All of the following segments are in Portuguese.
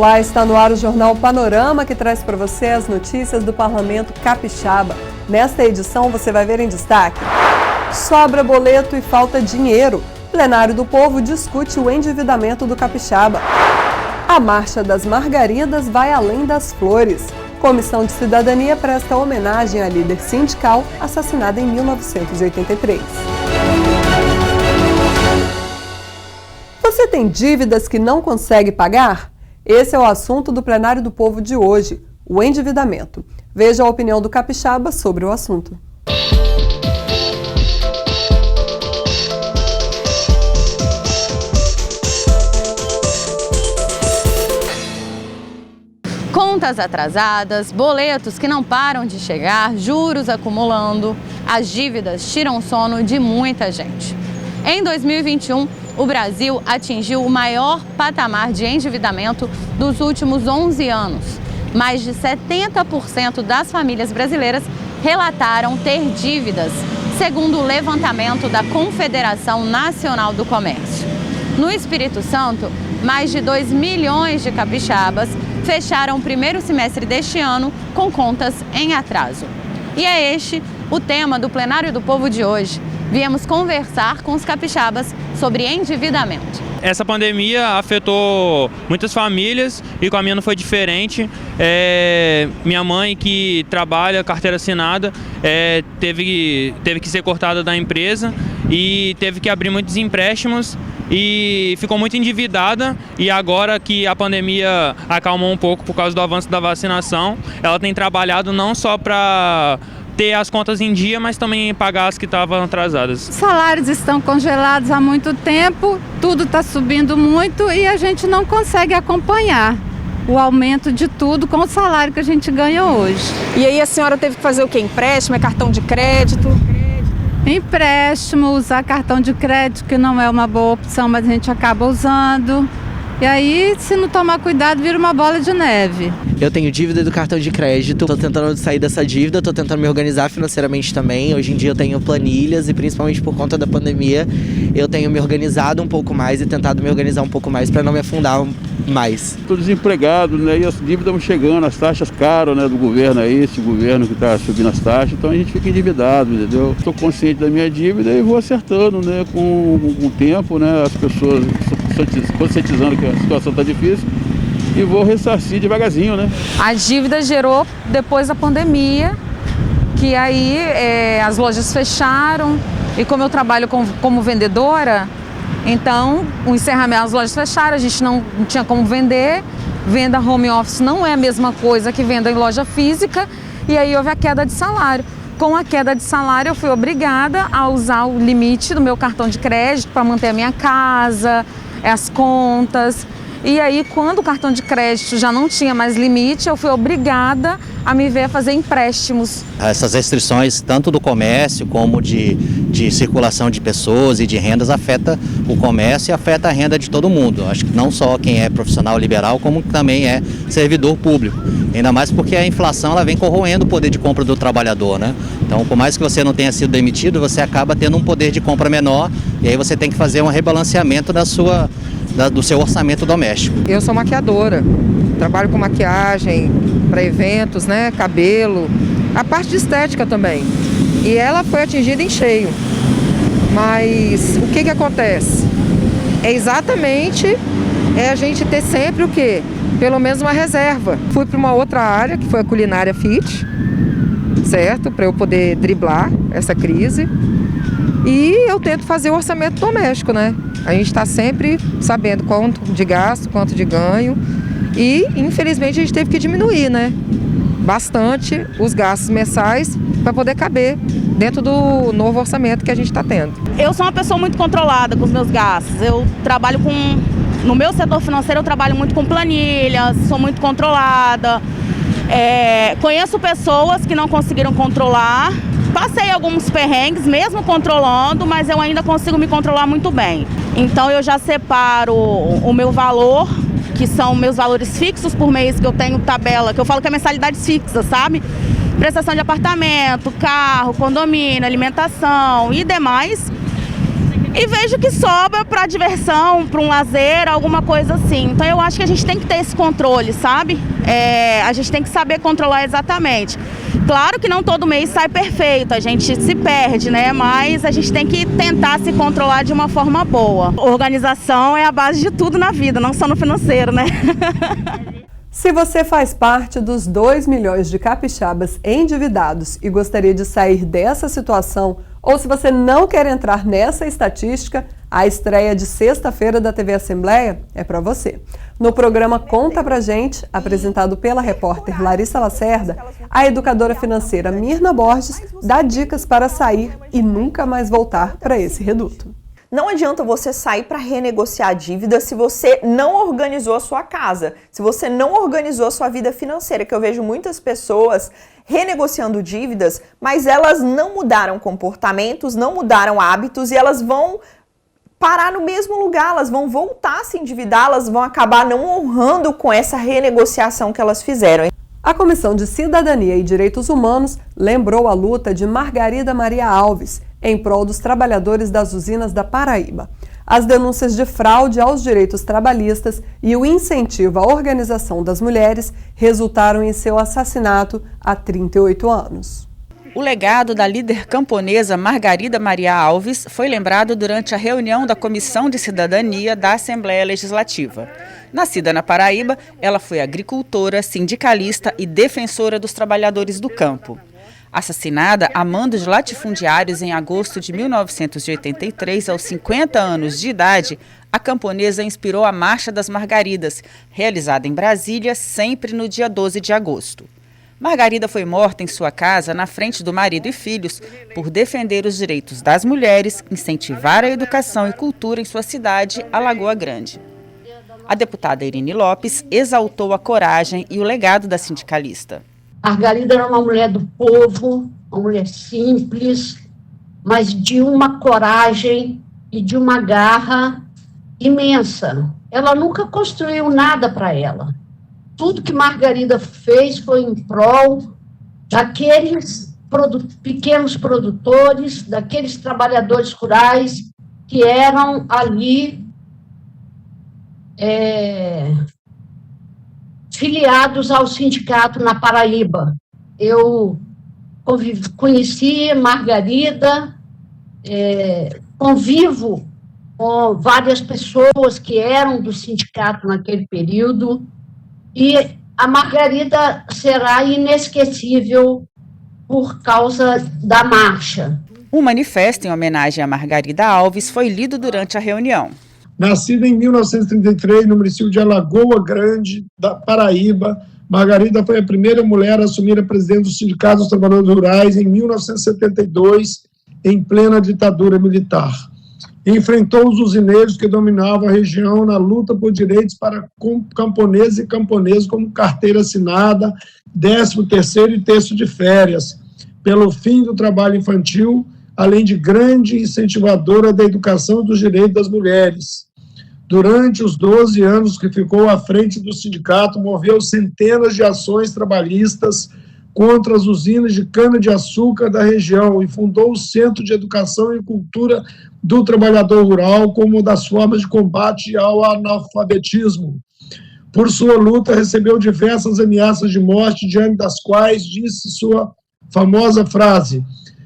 Olá, está no ar o Jornal Panorama, que traz para você as notícias do Parlamento Capixaba. Nesta edição você vai ver em destaque: sobra boleto e falta dinheiro. Plenário do Povo discute o endividamento do Capixaba. A Marcha das Margaridas vai além das flores. Comissão de Cidadania presta homenagem à líder sindical assassinada em 1983. Você tem dívidas que não consegue pagar? Esse é o assunto do Plenário do Povo de hoje, o endividamento. Veja a opinião do Capixaba sobre o assunto. Contas atrasadas, boletos que não param de chegar, juros acumulando, as dívidas tiram o sono de muita gente. Em 2021, o Brasil atingiu o maior patamar de endividamento dos últimos 11 anos. Mais de 70% das famílias brasileiras relataram ter dívidas, segundo o levantamento da Confederação Nacional do Comércio. No Espírito Santo, mais de 2 milhões de capixabas fecharam o primeiro semestre deste ano com contas em atraso. E é este o tema do Plenário do Povo de hoje. Viemos conversar com os capixabas sobre endividamento. Essa pandemia afetou muitas famílias e com a minha não foi diferente. Minha mãe, que trabalha carteira assinada, teve que ser cortada da empresa e teve que abrir muitos empréstimos e ficou muito endividada. E agora que a pandemia acalmou um pouco por causa do avanço da vacinação, ela tem trabalhado não só para ter as contas em dia, mas também pagar as que estavam atrasadas. Os salários estão congelados há muito tempo, tudo está subindo muito e a gente não consegue acompanhar o aumento de tudo com o salário que a gente ganha hoje. E aí a senhora teve que fazer o quê? Empréstimo, cartão de crédito? Empréstimo, usar cartão de crédito, que não é uma boa opção, mas a gente acaba usando. E aí, se não tomar cuidado, vira uma bola de neve. Eu tenho dívida do cartão de crédito, tô tentando sair dessa dívida, tô tentando me organizar financeiramente também. Hoje em dia eu tenho planilhas e principalmente por conta da pandemia, eu tenho me organizado um pouco mais e tentado me organizar um pouco mais para não me afundar mais. Estou desempregado, né? E as dívidas vão chegando, as taxas caras, né, do governo aí, esse governo que está subindo as taxas, então a gente fica endividado, entendeu? Estou consciente da minha dívida e vou acertando, né, com o tempo, né, as pessoas conscientizando que a situação está difícil e vou ressarcir devagarzinho, né? A dívida gerou depois da pandemia, que aí as lojas fecharam e como eu trabalho como vendedora, então o encerramento, as lojas fecharam, a gente não tinha como vender, venda home office não é a mesma coisa que venda em loja física e aí houve a queda de salário. Com a queda de salário eu fui obrigada a usar o limite do meu cartão de crédito para manter a minha casa, as contas. E aí, quando o cartão de crédito já não tinha mais limite, eu fui obrigada a me ver a fazer empréstimos. Essas restrições, tanto do comércio como de circulação de pessoas e de rendas, afeta o comércio e afeta a renda de todo mundo. Acho que não só quem é profissional liberal, como também é servidor público. Ainda mais porque a inflação ela vem corroendo o poder de compra do trabalhador, né? Então, por mais que você não tenha sido demitido, você acaba tendo um poder de compra menor e aí você tem que fazer um rebalanceamento do seu orçamento doméstico. Eu sou maquiadora, trabalho com maquiagem para eventos, né, cabelo, a parte de estética também. E ela foi atingida em cheio. Mas o que acontece? É exatamente a gente ter sempre o quê? Pelo menos uma reserva. Fui para uma outra área, que foi a culinária fit, certo? Para eu poder driblar essa crise. E eu tento fazer o orçamento doméstico, né? A gente está sempre sabendo quanto de gasto, quanto de ganho. E, infelizmente, a gente teve que diminuir, né? Bastante os gastos mensais para poder caber dentro do novo orçamento que a gente está tendo. Eu sou uma pessoa muito controlada com os meus gastos. Eu trabalho no meu setor financeiro eu trabalho muito com planilhas, sou muito controlada. Conheço pessoas que não conseguiram controlar. Passei alguns perrengues, mesmo controlando, mas eu ainda consigo me controlar muito bem. Então eu já separo o meu valor, que são meus valores fixos por mês, que eu tenho tabela, que eu falo que é mensalidades fixas, sabe? Prestação de apartamento, carro, condomínio, alimentação e demais. e vejo que sobra para diversão, para um lazer, alguma coisa assim. Então eu acho que a gente tem que ter esse controle, sabe? A gente tem que saber controlar exatamente. Claro que não todo mês sai perfeito, a gente se perde, né? Mas a gente tem que tentar se controlar de uma forma boa. Organização é a base de tudo na vida, não só no financeiro, né? Se você faz parte dos 2 milhões de capixabas endividados e gostaria de sair dessa situação, ou se você não quer entrar nessa estatística, a estreia de sexta-feira da TV Assembleia é para você. No programa Conta Pra Gente, apresentado pela repórter Larissa Lacerda, a educadora financeira Mirna Borges dá dicas para sair e nunca mais voltar para esse reduto. Não adianta você sair para renegociar a dívida se você não organizou a sua casa, se você não organizou a sua vida financeira, que eu vejo muitas pessoas renegociando dívidas, mas elas não mudaram comportamentos, não mudaram hábitos e elas vão parar no mesmo lugar, elas vão voltar a se endividar, elas vão acabar não honrando com essa renegociação que elas fizeram. A Comissão de Cidadania e Direitos Humanos lembrou a luta de Margarida Maria Alves em prol dos trabalhadores das usinas da Paraíba. As denúncias de fraude aos direitos trabalhistas e o incentivo à organização das mulheres resultaram em seu assassinato há 38 anos. O legado da líder camponesa Margarida Maria Alves foi lembrado durante a reunião da Comissão de Cidadania da Assembleia Legislativa. Nascida na Paraíba, ela foi agricultora, sindicalista e defensora dos trabalhadores do campo. Assassinada a mando de latifundiários em agosto de 1983, aos 50 anos de idade, a camponesa inspirou a Marcha das Margaridas, realizada em Brasília, sempre no dia 12 de agosto. Margarida foi morta em sua casa, na frente do marido e filhos, por defender os direitos das mulheres, incentivar a educação e cultura em sua cidade, a Lagoa Grande. A deputada Irine Lopes exaltou a coragem e o legado da sindicalista. Margarida era uma mulher do povo, uma mulher simples, mas de uma coragem e de uma garra imensa. Ela nunca construiu nada para ela. Tudo que Margarida fez foi em prol daqueles pequenos produtores, daqueles trabalhadores rurais que eram ali filiados ao sindicato na Paraíba. Eu conheci Margarida, convivo com várias pessoas que eram do sindicato naquele período, e a Margarida será inesquecível por causa da marcha. Um manifesto em homenagem a Margarida Alves foi lido durante a reunião. Nascida em 1933 no município de Alagoa Grande, da Paraíba, Margarida foi a primeira mulher a assumir a presidência do Sindicato dos Trabalhadores Rurais em 1972, em plena ditadura militar. Enfrentou os usineiros que dominavam a região na luta por direitos para camponeses e camponeses, como carteira assinada, 13º e terço de férias, pelo fim do trabalho infantil, além de grande incentivadora da educação e dos direitos das mulheres. Durante os 12 anos que ficou à frente do sindicato, moveu centenas de ações trabalhistas contra as usinas de cana-de-açúcar da região e fundou o Centro de Educação e Cultura do Trabalhador Rural como uma das formas de combate ao analfabetismo. Por sua luta, recebeu diversas ameaças de morte, diante das quais disse sua famosa frase: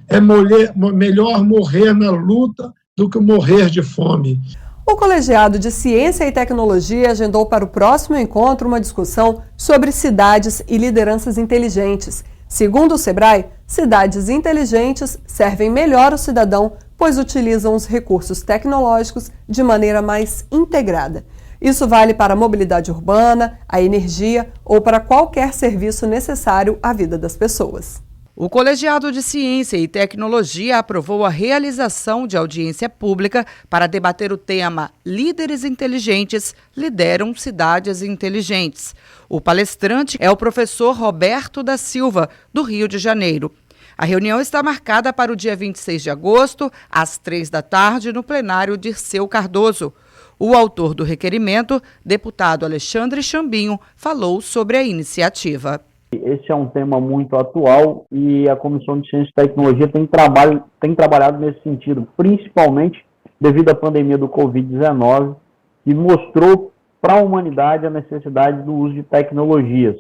é melhor morrer na luta do que morrer de fome. O Colegiado de Ciência e Tecnologia agendou para o próximo encontro uma discussão sobre cidades e lideranças inteligentes. Segundo o Sebrae, cidades inteligentes servem melhor o cidadão, pois utilizam os recursos tecnológicos de maneira mais integrada. Isso vale para a mobilidade urbana, a energia ou para qualquer serviço necessário à vida das pessoas. O Colegiado de Ciência e Tecnologia aprovou a realização de audiência pública para debater o tema Líderes Inteligentes lideram cidades inteligentes. O palestrante é o professor Roberto da Silva, do Rio de Janeiro. A reunião está marcada para o dia 26 de agosto, às 15h, no plenário Dirceu Cardoso. O autor do requerimento, deputado Alexandre Chambinho, falou sobre a iniciativa. Esse é um tema muito atual e a Comissão de Ciência e Tecnologia tem trabalhado nesse sentido, principalmente devido à pandemia do Covid-19, que mostrou para a humanidade a necessidade do uso de tecnologias.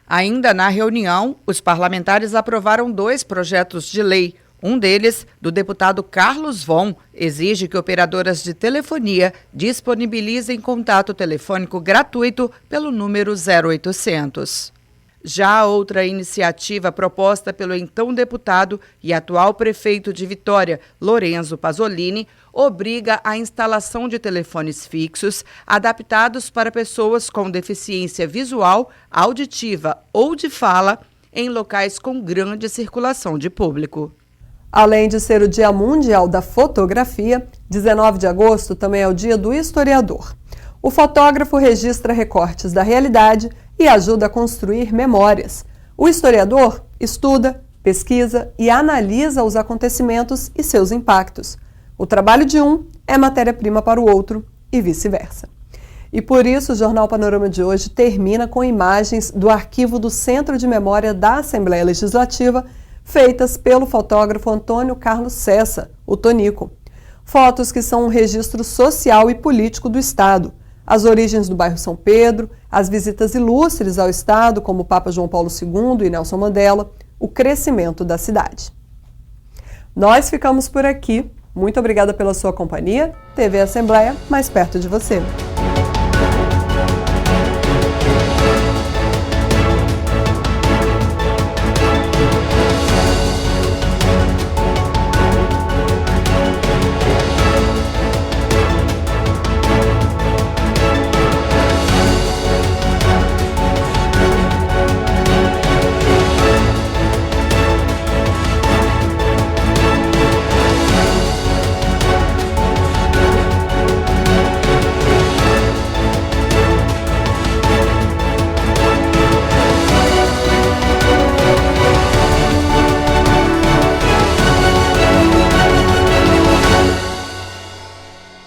Ainda na reunião, os parlamentares aprovaram 2 projetos de lei. Um deles, do deputado Carlos Von, exige que operadoras de telefonia disponibilizem contato telefônico gratuito pelo número 0800. Já outra iniciativa proposta pelo então deputado e atual prefeito de Vitória, Lorenzo Pasolini, obriga a instalação de telefones fixos adaptados para pessoas com deficiência visual, auditiva ou de fala em locais com grande circulação de público. Além de ser o Dia Mundial da Fotografia, 19 de agosto também é o Dia do Historiador. O fotógrafo registra recortes da realidade e ajuda a construir memórias. O historiador estuda, pesquisa e analisa os acontecimentos e seus impactos. O trabalho de um é matéria-prima para o outro e vice-versa. E por isso o Jornal Panorama de hoje termina com imagens do arquivo do Centro de Memória da Assembleia Legislativa, feitas pelo fotógrafo Antônio Carlos Cessa, o Tonico. Fotos que são um registro social e político do Estado. As origens do bairro São Pedro, as visitas ilustres ao Estado, como o Papa João Paulo II e Nelson Mandela, o crescimento da cidade. Nós ficamos por aqui. Muito obrigada pela sua companhia. TV Assembleia, mais perto de você.